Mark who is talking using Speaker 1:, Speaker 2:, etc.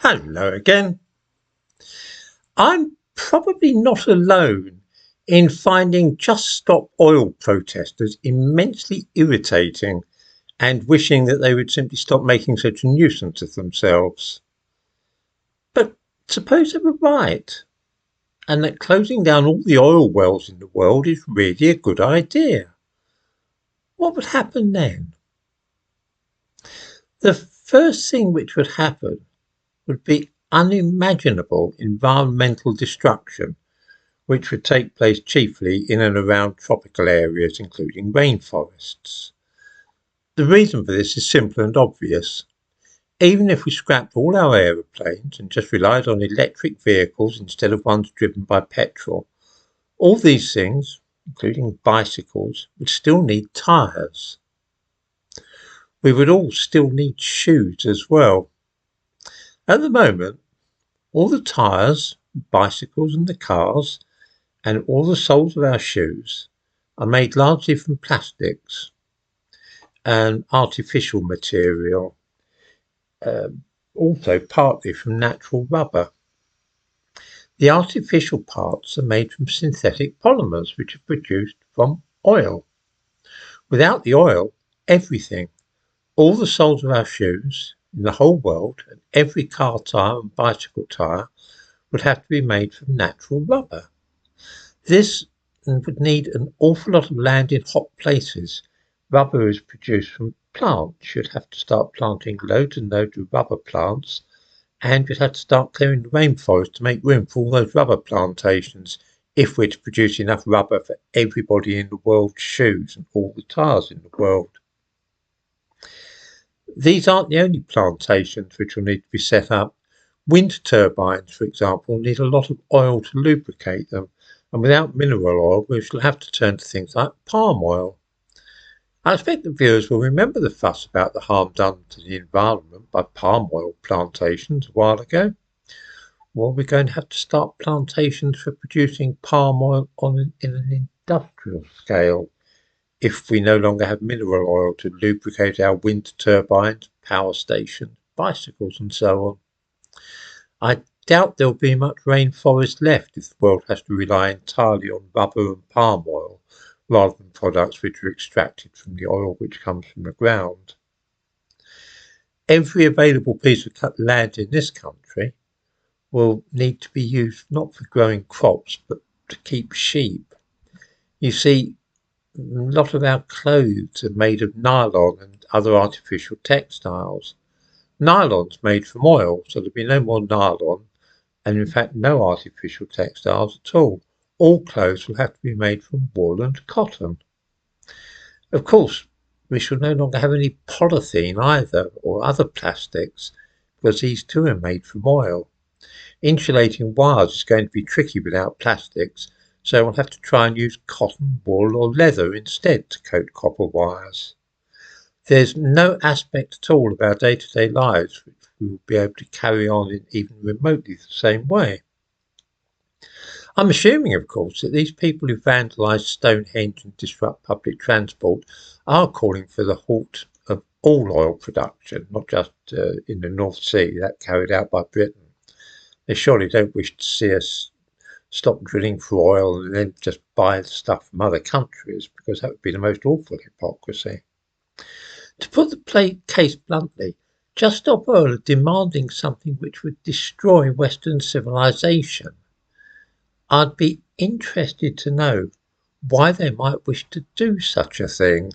Speaker 1: Hello again. I'm probably not alone in finding Just Stop Oil protesters immensely irritating and wishing that they would simply stop making such a nuisance of themselves. But suppose they were right, and that closing down all the oil wells in the world is really a good idea. What would happen then? The first thing which would happen would be unimaginable environmental destruction, which would take place chiefly in and around tropical areas, including rainforests. The reason for this is simple and obvious. Even if we scrapped all our aeroplanes and just relied on electric vehicles instead of ones driven by petrol, all these things, including bicycles, would still need tyres. We would all still need shoes as well. At the moment, all the tyres, bicycles and the cars, and all the soles of our shoes are made largely from plastics and artificial material, also partly from natural rubber. The artificial parts are made from synthetic polymers, which are produced from oil. Without the oil, everything, all the soles of our shoes in the whole world, and every car tyre and bicycle tyre would have to be made from natural rubber. This would need an awful lot of land in hot places. Rubber is produced from plants. You'd have to start planting loads and loads of rubber plants, and you'd have to start clearing the rainforest to make room for all those rubber plantations if we're to produce enough rubber for everybody in the world's shoes and all the tyres in the world. These aren't the only plantations which will need to be set up. Wind turbines, for example, need a lot of oil to lubricate them, and without mineral oil we shall have to turn to things like palm oil. I expect the viewers will remember the fuss about the harm done to the environment by palm oil plantations a while ago. Well, we're going to have to start plantations for producing palm oil in an industrial scale if we no longer have mineral oil to lubricate our wind turbines, power stations, bicycles and so on. I doubt there'll be much rainforest left if the world has to rely entirely on rubber and palm oil rather than products which are extracted from the oil which comes from the ground. Every available piece of land in this country will need to be used not for growing crops but to keep sheep. You see, a lot of our clothes are made of nylon and other artificial textiles. Nylon's made from oil, so there'll be no more nylon, and in fact no artificial textiles at all. All clothes will have to be made from wool and cotton. Of course, we shall no longer have any polythene either, or other plastics, because these too are made from oil. Insulating wires is going to be tricky without plastics, so we'll have to try and use cotton, wool or leather instead to coat copper wires. There's no aspect at all of our day-to-day lives which we will be able to carry on in even remotely the same way. I'm assuming, of course, that these people who vandalise Stonehenge and disrupt public transport are calling for the halt of all oil production, not just in the North Sea, that carried out by Britain. They surely don't wish to see us stop drilling for oil and then just buy stuff from other countries, because that would be the most awful hypocrisy. To put the case bluntly, Just Stop Oil are demanding something which would destroy Western civilization. I'd be interested to know why they might wish to do such a thing.